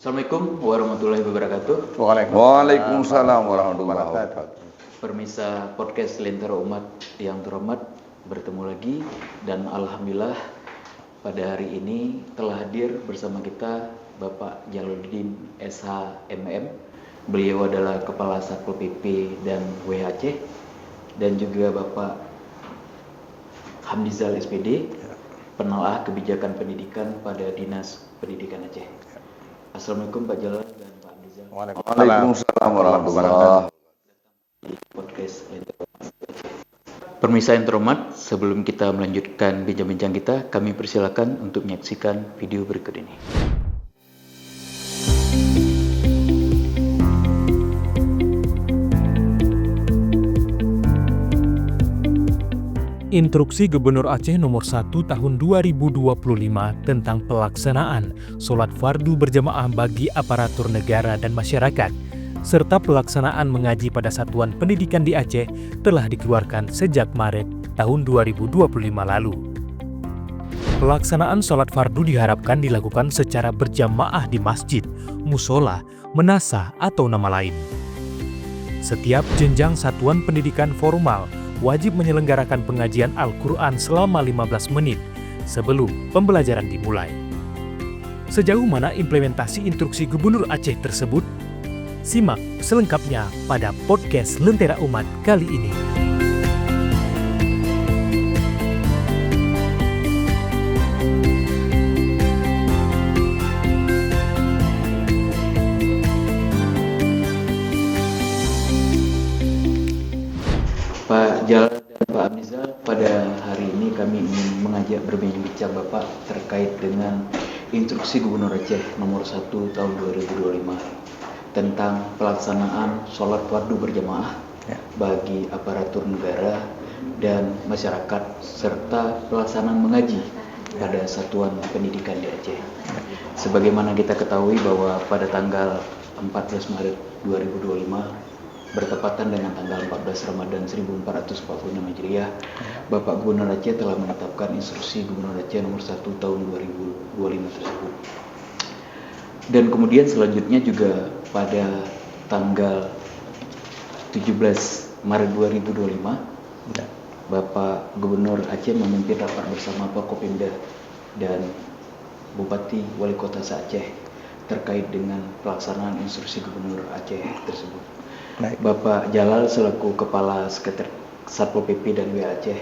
Assalamualaikum warahmatullahi wabarakatuh. Waalaikumsalam warahmatullahi wabarakatuh. Permisa podcast Lentera Umat yang terhormat, bertemu lagi dan alhamdulillah pada hari ini telah hadir bersama kita Bapak Jalaluddin SH MM. Beliau adalah Kepala Satpol PP dan WHC, dan juga Bapak Hamdizal SPD, penelaah kebijakan pendidikan pada Dinas Pendidikan Aceh. Assalamualaikum Pak Jalal dan Pak Hamdizal. Waalaikumsalam warahmatullahi wabarakatuh. Podcast Permisa yang terhormat, sebelum kita melanjutkan bincang-bincang kita, kami persilakan untuk menyaksikan video berikut ini. Instruksi Gubernur Aceh Nomor 1 Tahun 2025 tentang pelaksanaan sholat fardu berjamaah bagi aparatur negara dan masyarakat, serta pelaksanaan mengaji pada satuan pendidikan di Aceh telah dikeluarkan sejak Maret tahun 2025 lalu. Pelaksanaan sholat fardu diharapkan dilakukan secara berjamaah di masjid, musola, menasah, atau nama lain. Setiap jenjang satuan pendidikan formal wajib menyelenggarakan pengajian Al-Quran selama 15 menit sebelum pembelajaran dimulai. Sejauh mana implementasi instruksi Gubernur Aceh tersebut? Simak selengkapnya pada podcast Lentera Umat kali ini. Pak Jalal dan Pak Hamdizal, pada hari ini kami ingin mengajak berbincang Bapak terkait dengan instruksi Gubernur Aceh nomor 1 tahun 2025 tentang pelaksanaan sholat fardu berjamaah bagi aparatur negara dan masyarakat, serta pelaksanaan mengaji pada satuan pendidikan di Aceh. Sebagaimana kita ketahui bahwa pada tanggal 14 Maret 2025 bertepatan dengan tanggal 14 Ramadan 1446 Hijriah, Bapak Gubernur Aceh telah menetapkan instruksi Gubernur Aceh nomor 1 tahun 2025 tersebut. Dan kemudian selanjutnya juga pada tanggal 17 Maret 2025, Bapak Gubernur Aceh memimpin rapat bersama Forkopimda dan Bupati Wali Kota se-Aceh terkait dengan pelaksanaan instruksi Gubernur Aceh tersebut. Baik. Bapak Jalal selaku Kepala Sekretariat Satpol PP dan WHC,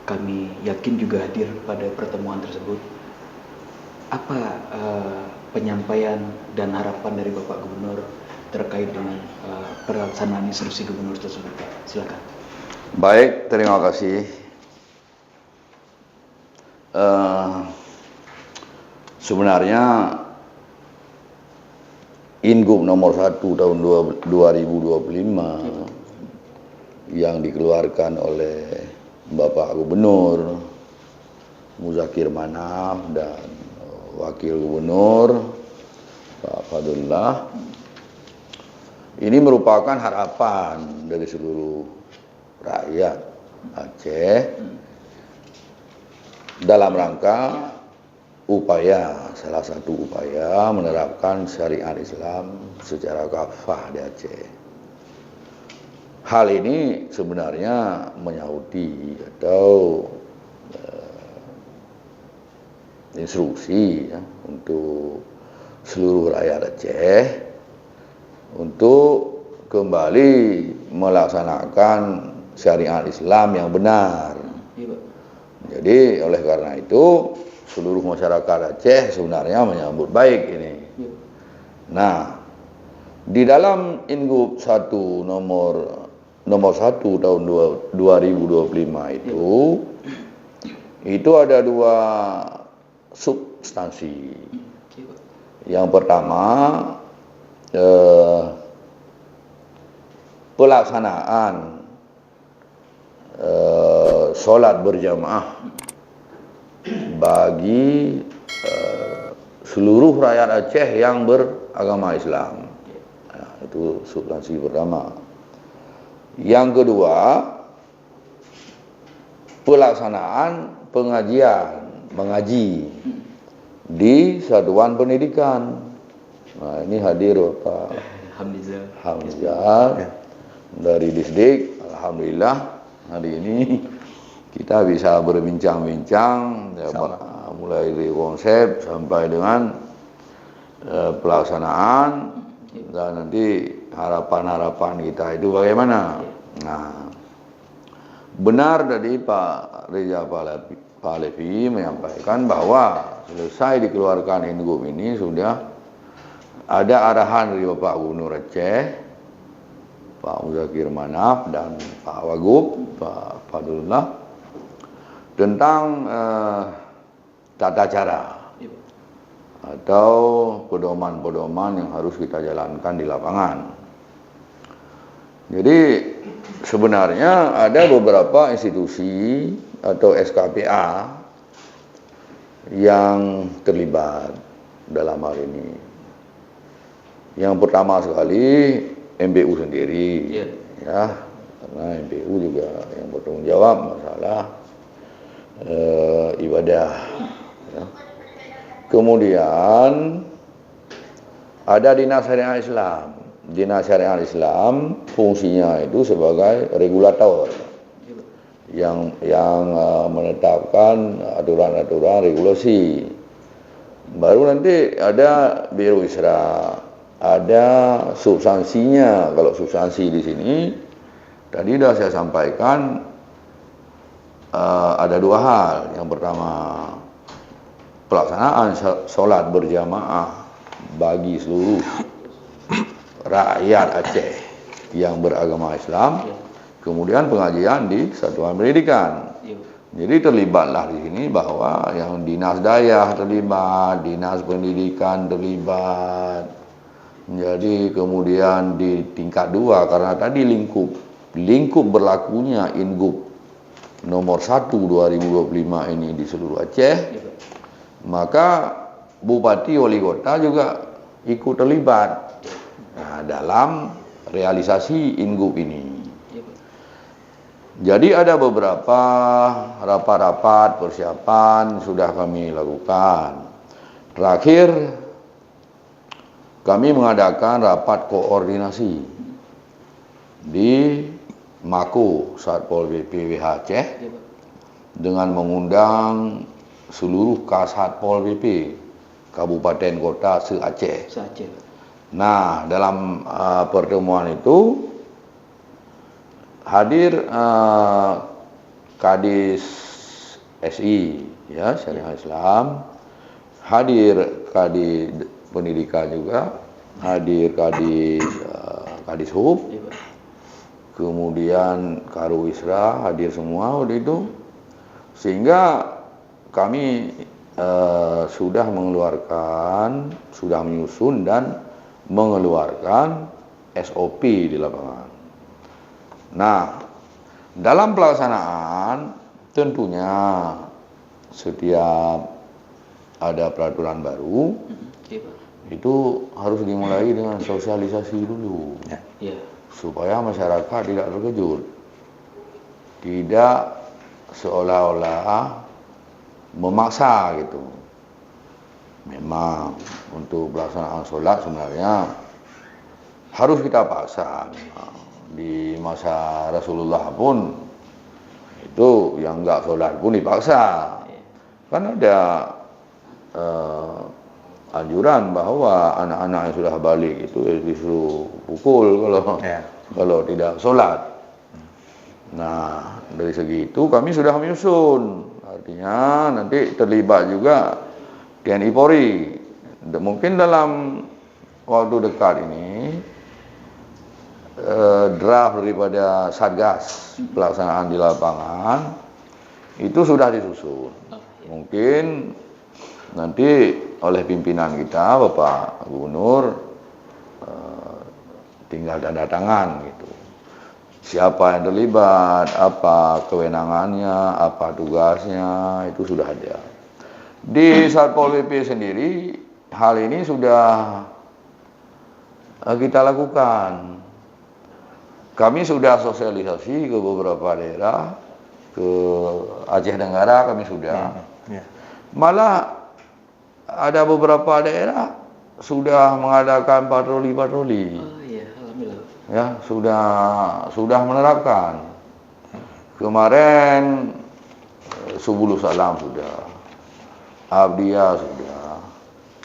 kami yakin juga hadir pada pertemuan tersebut. Apa penyampaian dan harapan dari Bapak Gubernur terkait dengan pelaksanaan instruksi Gubernur tersebut, Pak? Silakan. Baik, terima kasih. Sebenarnya Ingub nomor 1 tahun 2025 yang dikeluarkan oleh Bapak Gubernur Muzakir Manaf dan Wakil Gubernur Pak Fadullah ini merupakan harapan dari seluruh rakyat Aceh dalam rangka salah satu upaya menerapkan syariat Islam secara kafah di Aceh. Hal ini sebenarnya menyauti atau instruksi untuk seluruh rakyat Aceh untuk kembali melaksanakan syariat Islam yang benar. Jadi oleh karena itu seluruh masyarakat Aceh sebenarnya menyambut baik ini. Nah, di dalam Ingub 1 nomor 1 tahun 2025 itu ada dua substansi. Yang pertama pelaksanaan sholat berjamaah bagi seluruh rakyat Aceh yang beragama Islam. Nah, itu substansi pertama. Yang kedua, pelaksanaan mengaji di satuan pendidikan. Nah, ini hadir Bapak Hamzah. Hamzah dari Disdik. Alhamdulillah hari ini kita bisa berbincang-bincang ya, mulai dari konsep sampai dengan pelaksanaan dan nanti harapan-harapan kita itu bagaimana. Nah, benar tadi Pak Reza Pahlavi menyampaikan bahwa selesai dikeluarkan Ingup ini sudah ada arahan dari Bapak Gubernur Aceh, Pak Muzakir Manaf dan Pak Wagub, Pak Fadlullah tentang tata cara atau pedoman-pedoman yang harus kita jalankan di lapangan. Jadi sebenarnya ada beberapa institusi atau SKPA yang terlibat dalam hal ini. Yang pertama sekali MBU sendiri, ya, karena MBU juga yang bertanggung jawab masalah ibadah. Ya. Kemudian ada Dinas Syariah Islam. Dinas Syariah Islam fungsinya itu sebagai regulator yang menetapkan aturan-aturan regulasi. Baru nanti ada Biro Isra, ada substansinya. Kalau substansi di sini tadi sudah saya sampaikan ada dua hal. Yang pertama, pelaksanaan sholat berjamaah bagi seluruh rakyat Aceh yang beragama Islam, kemudian pengajian di satuan pendidikan. Jadi terlibatlah di sini bahwa yang dinas daya terlibat, dinas pendidikan terlibat. Jadi kemudian di tingkat 2 karena tadi lingkup berlakunya Ingup nomor 1 2025 ini di seluruh Aceh, maka Bupati Wali Kota juga ikut terlibat dalam realisasi Ingup ini. Jadi ada beberapa rapat-rapat persiapan sudah kami lakukan. Terakhir kami mengadakan rapat koordinasi di Mako Satpol PP WH Aceh dengan mengundang seluruh Kasatpol PP Kabupaten Kota se-Aceh. Nah, dalam pertemuan itu hadir Kadis SI, ya, Syariah Islam, hadir Kadis Pendidikan juga, hadir Kadis Hub, kemudian Karu Isra hadir semua waktu itu, sehingga kami sudah menyusun dan mengeluarkan SOP di lapangan. Nah, dalam pelaksanaan tentunya setiap ada peraturan baru itu harus dimulai dengan sosialisasi dulu, supaya masyarakat tidak terkejut, tidak seolah-olah memaksa gitu. Memang untuk pelaksanaan sholat sebenarnya harus kita paksa. Di masa Rasulullah pun itu yang enggak sholat pun dipaksa. Kan ada anjuran bahwa anak-anak yang sudah balik itu disuruh pukul kalau tidak sholat. Nah, dari segi itu kami sudah menyusun. Artinya nanti terlibat juga TNI Polri. Mungkin dalam waktu dekat ini draft daripada Satgas pelaksanaan di lapangan itu sudah disusun. Mungkin nanti oleh pimpinan kita, Bapak Gubernur, tinggal tanda tangan gitu. Siapa yang terlibat, apa kewenangannya, apa tugasnya, itu sudah ada. Di Satpol PP sendiri, hal ini sudah kita lakukan. Kami sudah sosialisasi ke beberapa daerah, ke Aceh Tenggara kami sudah. Malah ada beberapa daerah sudah mengadakan patroli-patroli. Oh iya, alhamdulillah. Ya, sudah menerapkan. Kemarin Subulus Salam sudah, Abdiya sudah.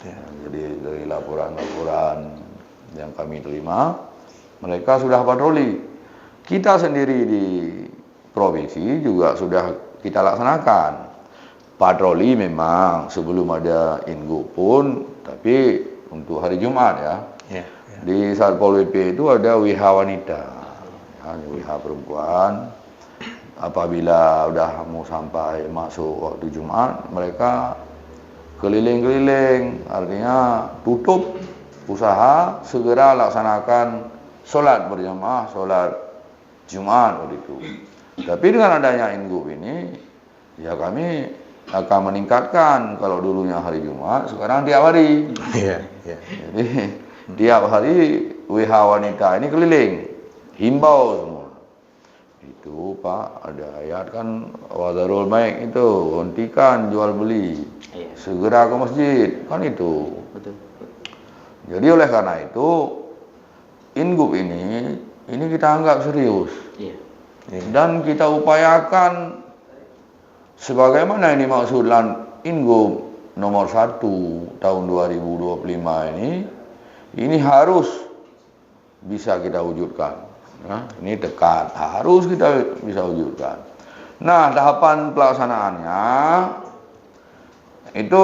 Ya, jadi dari laporan-laporan yang kami terima, mereka sudah patroli. Kita sendiri di provinsi juga sudah kita laksanakan. Patroli memang sebelum ada Ingu pun, tapi untuk hari Jumat ya. Di Satpol PP itu ada WH wanita, ya, WH perempuan. Apabila udah mau sampai masuk waktu Jumat, mereka keliling-keliling, artinya tutup usaha, segera laksanakan sholat berjamaah, sholat Jumat waktu itu. Tapi dengan adanya Ingup ini, ya kami akan meningkatkan. Kalau dulunya hari Jumat, sekarang tiap hari. Jadi tiap hari WH wanita ini keliling, himbau semua. Itu Pak, ada ayat kan, wadarul baik itu, hentikan jual beli, segera ke masjid, kan itu. Betul. Jadi oleh karena itu, Ingup ini kita anggap serius. Dan kita upayakan sebagaimana ini maksud Ingup nomor 1 tahun 2025 ini harus bisa kita wujudkan. Nah, ini dekat, harus kita bisa wujudkan. Nah, tahapan pelaksanaannya itu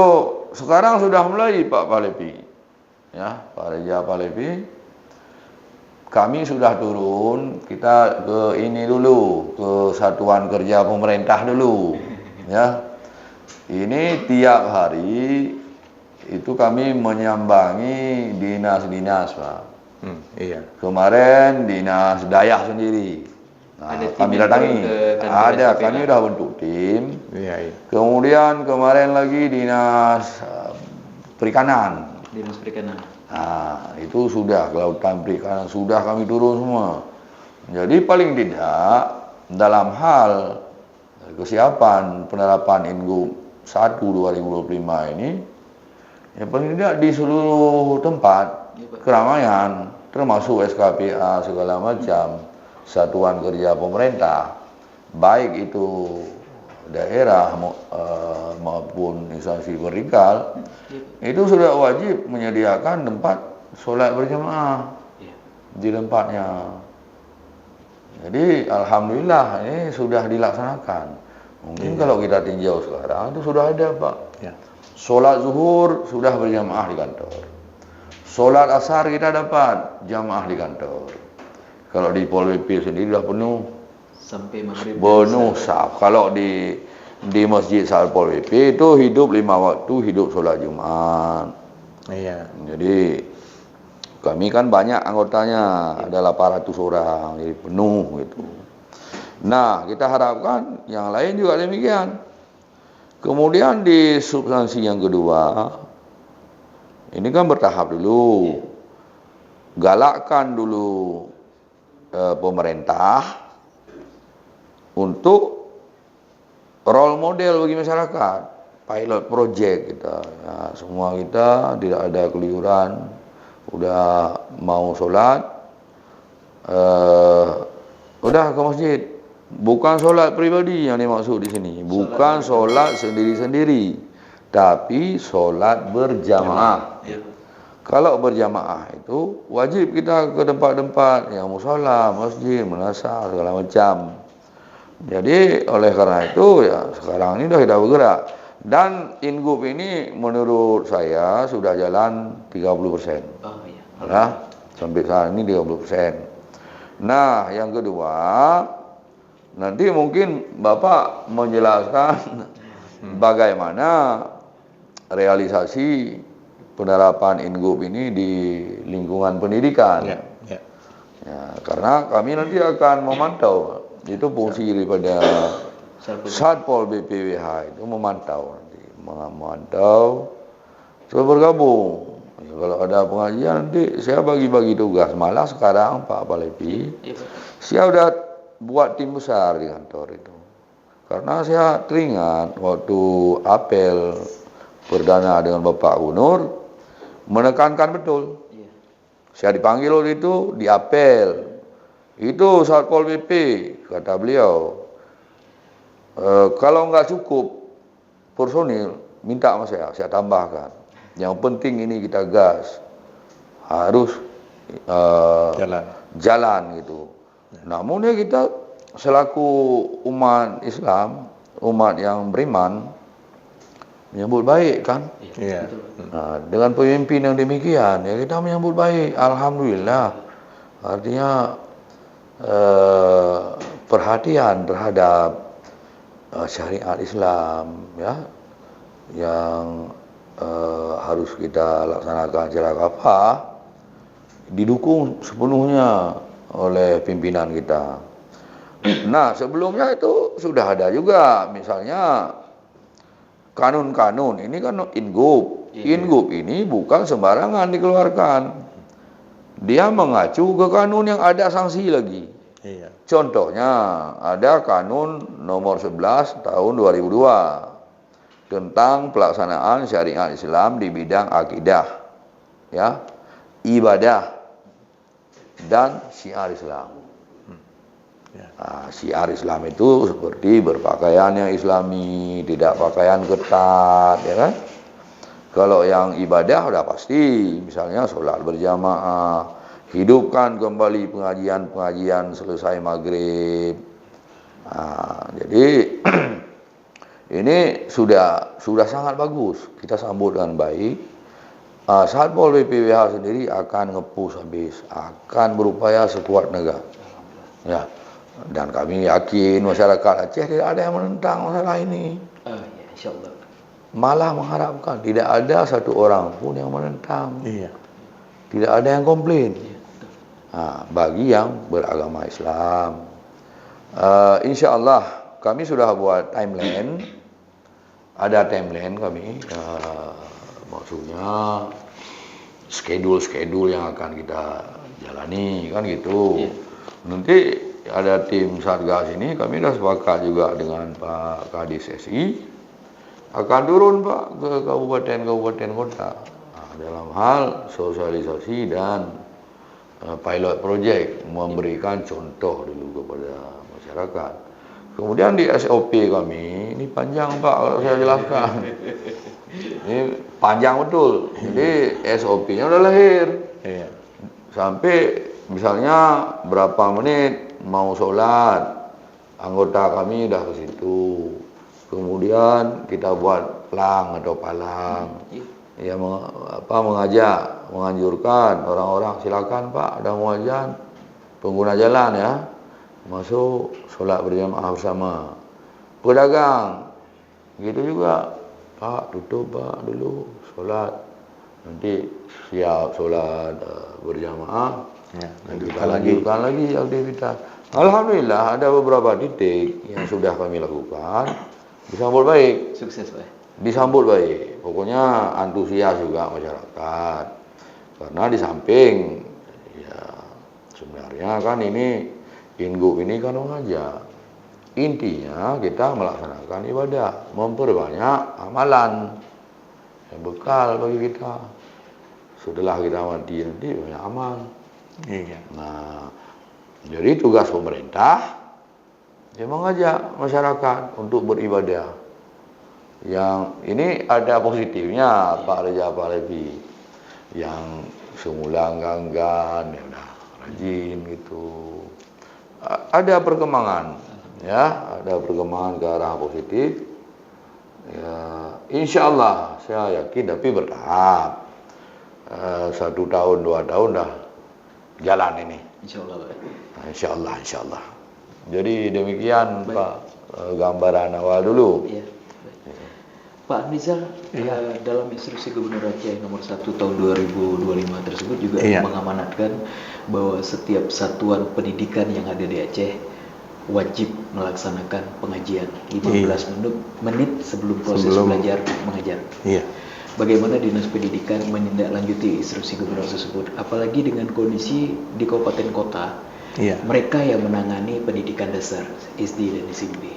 sekarang sudah mulai Pak Palepi. Ya, Pak Reja Palepi. Kami sudah turun, kita ke ini dulu, ke Satuan Kerja Pemerintah dulu. Ya. Ini tiap hari itu kami menyambangi dinas-dinas, Pak. Kemarin dinas Daya sendiri. Nah, kami datangi. Ada, kami sudah bentuk tim. Kemudian kemarin lagi dinas perikanan. Dinas perikanan. Nah, itu sudah kelautan perikanan sudah kami turun semua. Jadi paling tidak dalam hal kesiapan penerapan Ingup 1 2025 ini, ya paling tidak di seluruh tempat keramaian, termasuk SKPA segala macam, satuan kerja pemerintah, baik itu daerah maupun instansi vertikal, itu sudah wajib menyediakan tempat sholat berjamaah di tempatnya. Jadi alhamdulillah ini sudah dilaksanakan. Mungkin kalau kita tinjau sekarang itu sudah ada, Pak. Sholat zuhur sudah berjamaah di kantor. Sholat asar kita dapat jamaah di kantor. Kalau di Pol PP sendiri sudah penuh. Sampai maghrib. Penuh saf. Kalau di Masjid Satpol PP itu hidup 5 waktu, hidup sholat Jumat. Jadi kami kan banyak anggotanya, ada 800 orang, jadi penuh gitu. Nah, kita harapkan yang lain juga demikian. Kemudian di substansi yang kedua, ini kan bertahap dulu. Galakkan dulu pemerintah untuk role model bagi masyarakat. Pilot project kita. Ya, semua kita tidak ada keliruan. Udah mau sholat, udah ke masjid. Bukan sholat pribadi yang dimaksud di sini, bukan sholat sendiri-sendiri, tapi sholat berjamaah. Kalau berjamaah itu wajib kita ke tempat-tempat yang mushola, masjid, madrasah segala macam. Jadi oleh karena itu ya sekarang ini sudah kita bergerak. Dan Ingup ini menurut saya sudah jalan 30%. Nah, sampai saat ini 30%. Nah, yang kedua, nanti mungkin Bapak menjelaskan bagaimana realisasi penerapan Ingup ini di lingkungan pendidikan. Ya, karena kami nanti akan memantau. Itu fungsi daripada Satpol BPWH itu memantau nanti, memantau, terus bergabung. Ya, kalau ada pengajian nanti saya bagi-bagi tugas. Malah sekarang Pak Palepi, saya udah buat tim besar di kantor itu. Karena saya teringat waktu apel perdana dengan Bapak Gubernur, menekankan betul. Iya. Saya dipanggil waktu itu, diapel. Itu Satpol PP, kata beliau, kalau nggak cukup personil, minta sama saya tambahkan. Yang penting ini kita gas, harus jalan gitu. Namun ya kita selaku umat Islam, umat yang beriman, menyambut baik kan. Iya. Nah, dengan pemimpin yang demikian, ya kita menyambut baik, alhamdulillah. Artinya perhatian terhadap syariat Islam, ya, yang harus kita laksanakan secara kafah, didukung sepenuhnya oleh pimpinan kita. Nah, sebelumnya itu sudah ada juga, misalnya kanun-kanun, ini kan Ingub. Ingub ini bukan sembarangan dikeluarkan. Dia mengacu ke kanun yang ada sanksi lagi. Iya. Contohnya, ada kanun nomor 11 tahun 2002 tentang pelaksanaan syariat Islam di bidang akidah, ya, ibadah, dan syiar Islam. Nah, syiar Islam itu seperti berpakaian yang islami, tidak pakaian ketat, ya kan? Kalau yang ibadah udah pasti, misalnya sholat berjamaah, hidupkan kembali pengajian-pengajian selesai maghrib. Nah, jadi ini sudah sangat bagus, kita sambut dengan baik. Satpol PPWH sendiri akan nge-push habis, akan berupaya sekuat tenaga. Ya. Dan kami yakin masyarakat Aceh tidak ada yang menentang masalah ini. Ya, insyaallah. Malah mengharapkan tidak ada satu orang pun yang menentang. Iya. Tidak ada yang komplain. Nah, bagi yang beragama Islam, insyaallah kami sudah buat timeline. Ada timeline kami, maksudnya schedule yang akan kita jalani, kan gitu. Iya. Nanti ada tim Satgas ini, kami sudah sepakat juga dengan Pak Kadis SI, akan turun Pak ke kabupaten kota, dalam hal sosialisasi dan pilot project, memberikan contoh dulu kepada masyarakat. Kemudian di SOP kami, ini panjang Pak kalau saya jelaskan. Ini panjang betul. Jadi SOP-nya udah lahir. Iya. Sampai misalnya berapa menit mau sholat, anggota kami udah ke situ. Kemudian kita buat plang atau palang, ya mengajak, menganjurkan orang-orang, silakan Pak, ada mau azan, pengguna jalan ya, masuk sholat berjamaah bersama. Pedagang, gitu juga, Pak tutup Pak dulu sholat, nanti siap sholat berjamaah. Ya, Kita lanjutkan lagi aktivitas. Alhamdulillah ada beberapa titik yang sudah kami lakukan, disambut baik. Sukses Pak. Disambut baik. Pokoknya antusias juga masyarakat. Karena di samping ya sebenarnya kan ini Ingub ini kan mengajak. Intinya kita melaksanakan ibadah, memperbanyak amalan. Yang bekal bagi kita. Setelah kita mati nanti banyak amal. Iya. Nah, jadi tugas pemerintah dia mengajak masyarakat untuk beribadah. Yang ini ada positifnya Pak Reza Pahlavi, yang semula enggan, ya udah rajin gitu. Ada perkembangan, ya, ada perkembangan ke arah positif. Ya, insyaallah saya yakin, tapi bertahap. 1 tahun 2 tahun dah jalan ini. Insyaallah Pak. Insyaallah. Jadi demikian baik. Pak, gambaran awal dulu. Iya. Pak Nizal, dalam instruksi Gubernur Aceh nomor 1 tahun 2025 tersebut juga mengamanatkan bahwa setiap satuan pendidikan yang ada di Aceh wajib melaksanakan pengajian 15 menit sebelum proses belajar mengajar. Iya. Bagaimana Dinas Pendidikan menindaklanjuti instruksi Gubernur tersebut, apalagi dengan kondisi di kabupaten kota, mereka yang menangani pendidikan dasar SD dan SMP.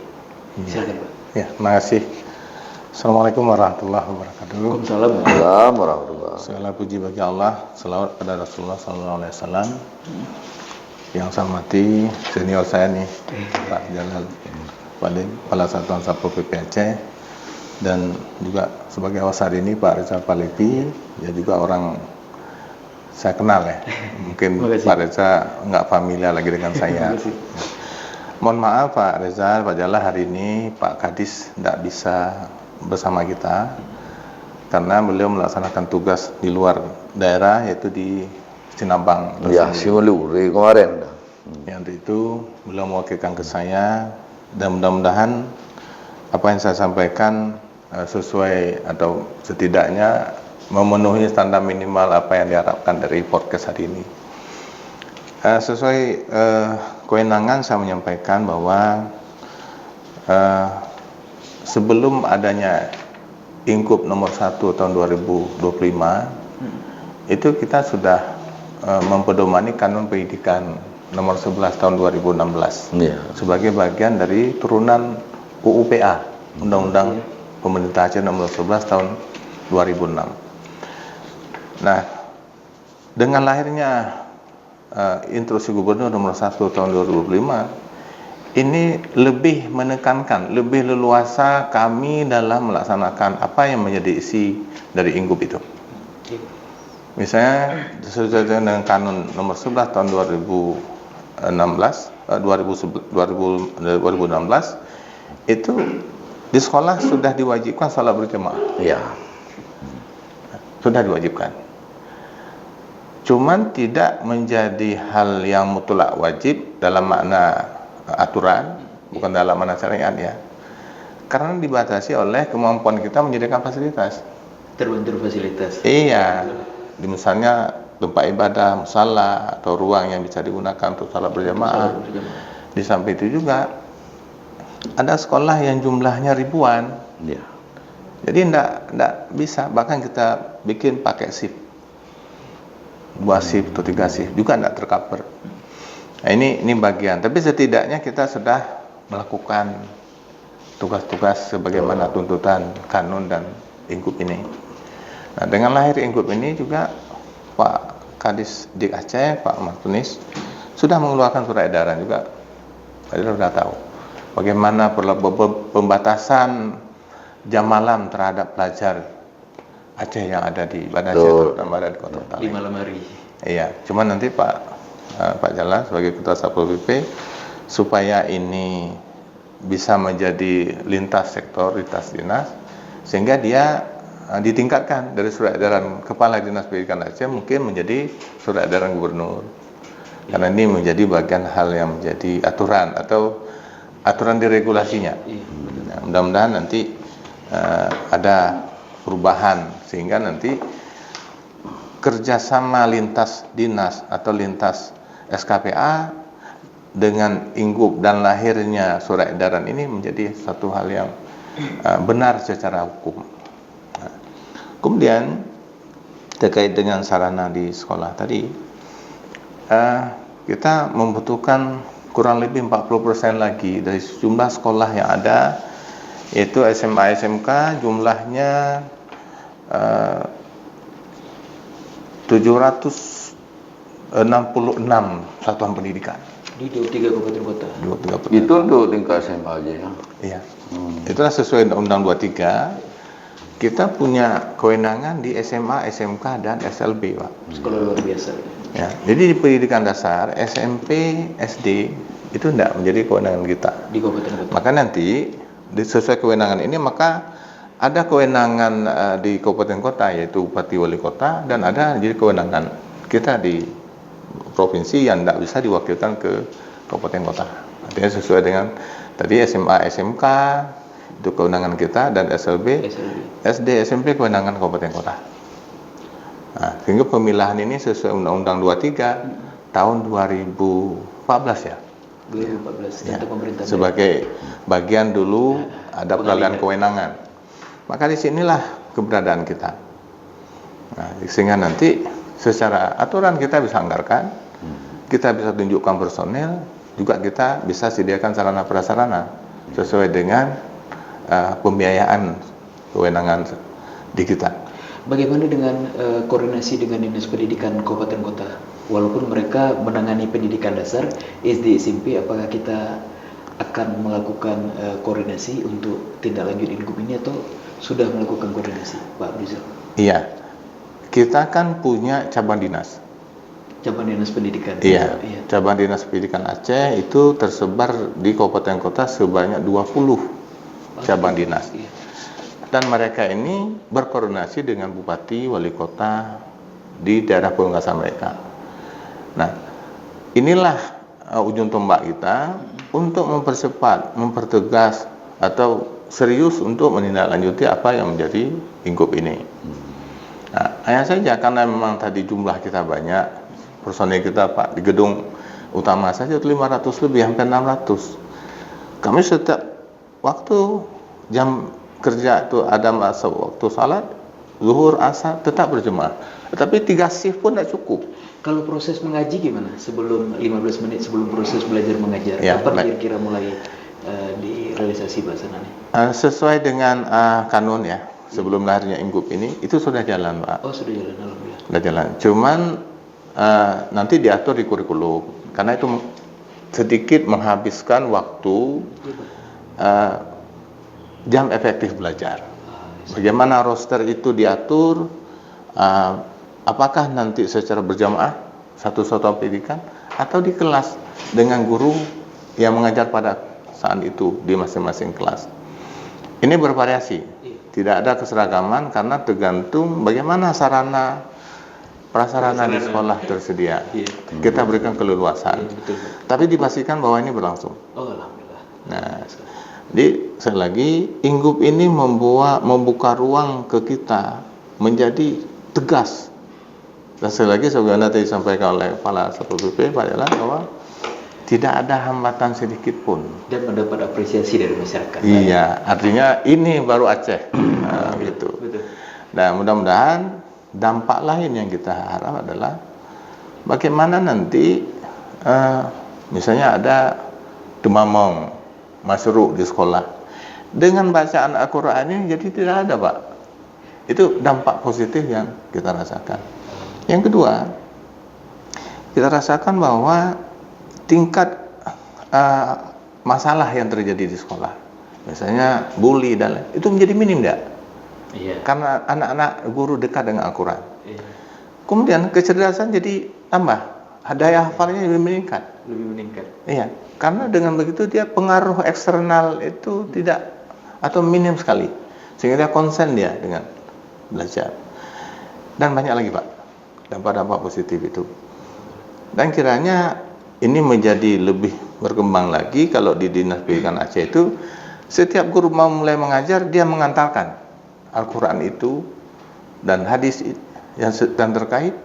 Silakan Pak. Ya, terima kasih. Assalamualaikum warahmatullahi wabarakatuh. Waalaikumsalam. Assalamualaikum warahmatullahi wabarakatuh. Segala puji bagi Allah, selawat pada Rasulullah SAW. Yang saya hormati senior saya nih, Pak Jalal Kepala Satuan Satpol PP Aceh, dan juga sebagai awas hari ini Pak Reza Palepi, ya juga orang saya kenal ya. Mungkin Pak Reza nggak familiar lagi dengan saya. Mohon maaf Pak Reza, Pak Jalal, hari ini Pak Kadis tidak bisa bersama kita karena beliau melaksanakan tugas di luar daerah, yaitu di Sinabang. Ya, Simuluri kemarin. Yang itu beliau mewakilkan ke saya, dan mudah-mudahan apa yang saya sampaikan sesuai atau setidaknya memenuhi standar minimal apa yang diharapkan dari podcast hari ini. Sesuai kewenangan saya menyampaikan bahwa sebelum adanya Ingkup nomor 1 tahun 2025 itu kita sudah mempedomani Kanun Pendidikan nomor 11 tahun 2016 sebagai bagian dari turunan UUPA, Undang-Undang Pemerintah Aceh nomor 11 tahun 2006. Nah, dengan lahirnya Instruksi Gubernur nomor 1 tahun 2025 ini lebih menekankan, lebih leluasa kami dalam melaksanakan apa yang menjadi isi dari Ingkup itu. Misalnya sesuai dengan Kanun nomor 11 tahun 2016 itu di sekolah sudah diwajibkan salat berjamaah. Iya. Sudah diwajibkan. Cuman tidak menjadi hal yang mutlak wajib dalam makna aturan, bukan dalam makna syariat ya. Karena dibatasi oleh kemampuan kita menyediakan fasilitas. Terbentur fasilitas. Iya. Di misalnya tempat ibadah, musala atau ruang yang bisa digunakan untuk salat berjamaah. Di samping itu juga ada sekolah yang jumlahnya ribuan. Ya. Jadi enggak bisa, bahkan kita bikin pakai shift. 2 shift atau 3 shift juga enggak tercover. Nah, ini bagian, tapi setidaknya kita sudah melakukan tugas-tugas sebagaimana tuntutan Kanun dan Ingkup ini. Nah, dengan lahir Ingkup ini juga Pak Kadis Dik Aceh, Pak Martunis sudah mengeluarkan surat edaran juga. Kita sudah tahu bagaimana pembatasan jam malam terhadap pelajar Aceh yang ada di Banda Aceh, terutama ada di Kota Talai. 5 malam hari. Iya, cuman nanti Pak Jalal sebagai Ketua Satpol PP supaya ini bisa menjadi lintas sektor, lintas dinas, sehingga dia ditingkatkan dari surat edaran Kepala Dinas Pendidikan Aceh mungkin menjadi surat edaran Gubernur. Karena ini menjadi bagian hal yang menjadi aturan atau aturan diregulasinya. Nah, mudah-mudahan nanti ada perubahan sehingga nanti kerjasama lintas dinas atau lintas SKPA dengan Ingkup dan lahirnya surat edaran ini menjadi satu hal yang benar secara hukum. Nah, kemudian terkait dengan sarana di sekolah tadi, kita membutuhkan kurang lebih 40% lagi dari jumlah sekolah yang ada, yaitu SMA SMK jumlahnya 766 satuan pendidikan Di 23 kabupaten kota. Itu untuk tingkat SMA aja ya. Iya. Itulah sesuai Undang-Undang 23. Kita punya kewenangan di SMA, SMK dan SLB, Pak. Sekolah luar biasa. Ya. Jadi di pendidikan dasar, SMP, SD itu tidak menjadi kewenangan kita. Di kabupaten kota. Maka nanti sesuai kewenangan ini maka ada kewenangan di kabupaten kota yaitu Bupati Wali Kota, dan ada jadi kewenangan kita di provinsi yang tidak bisa diwakilkan ke kabupaten kota. Artinya sesuai dengan tadi SMA, SMK itu kewenangan kita, dan SLB, SD, SMP kewenangan kabupaten kota. Nah, sehingga pemilahan ini sesuai Undang-Undang 23 tahun 2014 ya. 2014 Ya, tentang pemerintahan sebagai bagian dulu ada peralihan kewenangan. Maka di sinilah keberadaan kita. Nah, sehingga nanti secara aturan kita bisa anggarkan, kita bisa tunjukkan personel, juga kita bisa sediakan sarana prasarana sesuai dengan pembiayaan kewenangan di kita. Bagaimana dengan koordinasi dengan Dinas Pendidikan Kabupaten Kota? Walaupun mereka menangani pendidikan dasar SD SMP, apakah kita akan melakukan koordinasi untuk tindak lanjut Ingup ini atau sudah melakukan koordinasi, Pak Abdizal? Iya, kita kan punya cabang dinas. Cabang Dinas Pendidikan. Iya, cabang Dinas Pendidikan Aceh itu tersebar di kabupaten kota sebanyak 20 cabang dinas. Iya. Dan mereka ini berkoordinasi dengan bupati, wali kota di daerah penugasan mereka. Nah, inilah ujung tombak kita untuk mempercepat, mempertegas atau serius untuk menindaklanjuti apa yang menjadi Ingup ini. Nah, hanya saja karena memang tadi jumlah kita banyak, personil kita Pak di gedung utama saja 500 lebih, hampir 600. Kami setiap waktu jam kerja itu ada masa waktu salat, zuhur, asar tetap berjemaah. Tetapi 3 shift pun tidak cukup. Kalau proses mengaji gimana? Sebelum 15 menit sebelum proses belajar mengajar, Ya, kapan kira-kira mulai direalisasi bahasanya? Sesuai dengan kanun ya, sebelum lahirnya Ingup ini, itu sudah jalan Pak. Oh, sudah jalan, alhamdulillah. Sudah jalan. Cuman nanti diatur di kurikulum, karena itu sedikit menghabiskan waktu jam efektif belajar. Bagaimana roster itu diatur, apakah nanti secara berjamaah satu satuan pendidikan atau di kelas dengan guru yang mengajar pada saat itu di masing-masing kelas. Ini bervariasi, tidak ada keseragaman karena tergantung bagaimana sarana prasarana di sekolah tersedia. Kita berikan keleluasan. Betul. Tapi dipastikan bahwa ini berlangsung. Oh, alhamdulillah. Nah, jadi sekali lagi Ingup ini membuka ruang ke kita menjadi tegas. Dan sekali lagi sebagaimana tadi disampaikan oleh Kepala Satpol PP Pak Jalan bahwa tidak ada hambatan sedikit pun. Dan mendapat apresiasi dari masyarakat. Iya, artinya ini baru Aceh. Nah, gitu. Betul. Dan mudah-mudahan dampak lain yang kita harap adalah bagaimana nanti misalnya ada demamong masyru' di sekolah dengan bacaan Al-Quran ini jadi tidak ada Pak. Itu dampak positif yang kita rasakan. Yang kedua, kita rasakan bahwa tingkat masalah yang terjadi di sekolah, misalnya bully dan lain, itu menjadi minim enggak? Iya. Karena anak-anak guru dekat dengan Al-Quran. Iya. Kemudian kecerdasan jadi tambah, daya hafalnya lebih meningkat. Lebih meningkat. Iya, karena dengan begitu dia pengaruh eksternal itu tidak atau minim sekali, sehingga dia konsen dia dengan belajar. Dan banyak lagi Pak, dampak-dampak positif itu. Dan kiranya ini menjadi lebih berkembang lagi kalau di Dinas Pendidikan Aceh itu setiap guru mau mulai mengajar dia mengantarkan Al-Quran itu dan hadis yang terkait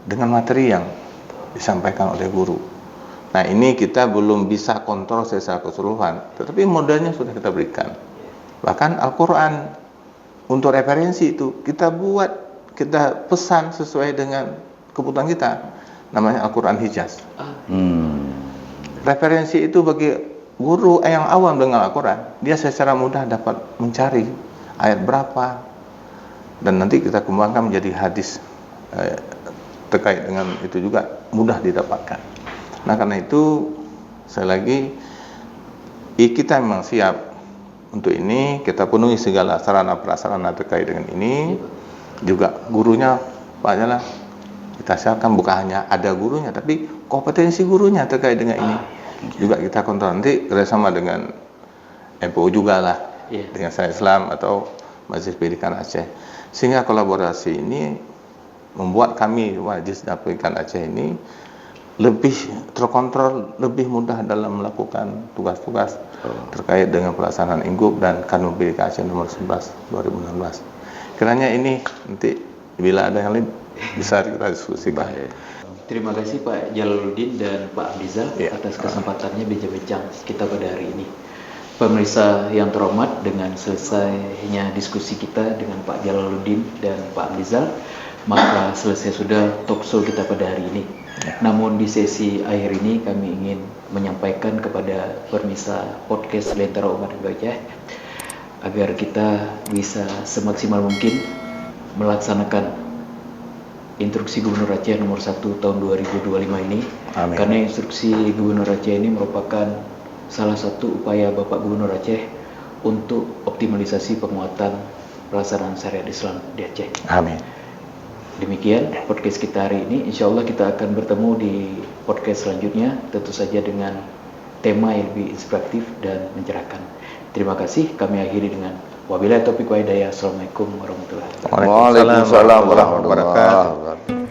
dengan materi yang disampaikan oleh guru. Nah, ini kita belum bisa kontrol secara keseluruhan, tetapi modalnya sudah kita berikan. Bahkan Al-Quran untuk referensi itu kita buat, kita pesan sesuai dengan kebutuhan kita, namanya Al-Quran Hijaz. Referensi itu bagi guru yang awam dengan Al-Quran, dia secara mudah dapat mencari ayat berapa, dan nanti kita kembangkan menjadi hadis terkait dengan itu juga mudah didapatkan. Nah, karena itu sekali lagi kita memang siap untuk ini, kita penuhi segala sarana prasarana terkait dengan ini. Juga gurunya Pak Jala kita siapkan, bukan hanya ada gurunya tapi kompetensi gurunya terkait dengan ini juga kita kontrol. Nanti kerjasama dengan MPO juga lah, dengan Sains Islam atau Majelis Pendidikan Aceh, sehingga kolaborasi ini membuat kami Majelis Pendidikan Aceh ini lebih terkontrol, lebih mudah dalam melakukan tugas-tugas terkait dengan pelaksanaan Ingup dan Kanun Pendidikan Aceh nomor 11 2016. Kiranya ini nanti bila ada yang lain bisa kita diskusikan. Terima kasih Pak Jalaluddin dan Pak Abdizal atas kesempatannya bincang-bincang kita pada hari ini. Pemirsa yang terhormat, dengan selesainya diskusi kita dengan Pak Jalaluddin dan Pak Abdizal, maka selesai sudah talkshow kita pada hari ini. Namun di sesi akhir ini kami ingin menyampaikan kepada pemirsa podcast Lentera Umat Aceh, agar kita bisa semaksimal mungkin melaksanakan instruksi Gubernur Aceh nomor 1 tahun 2025 ini. Amin. Karena instruksi Gubernur Aceh ini merupakan salah satu upaya Bapak Gubernur Aceh untuk optimalisasi penguatan pelaksanaan syariat Islam di Aceh. Amin. Demikian podcast kita hari ini. Insya Allah kita akan bertemu di podcast selanjutnya, tentu saja dengan tema yang lebih inspiratif dan mencerahkan. Terima kasih. Kami akhiri dengan wabillahi taufiq wa hidayah. Assalamualaikum warahmatullahi wabarakatuh. Waalaikumsalam warahmatullahi wabarakatuh.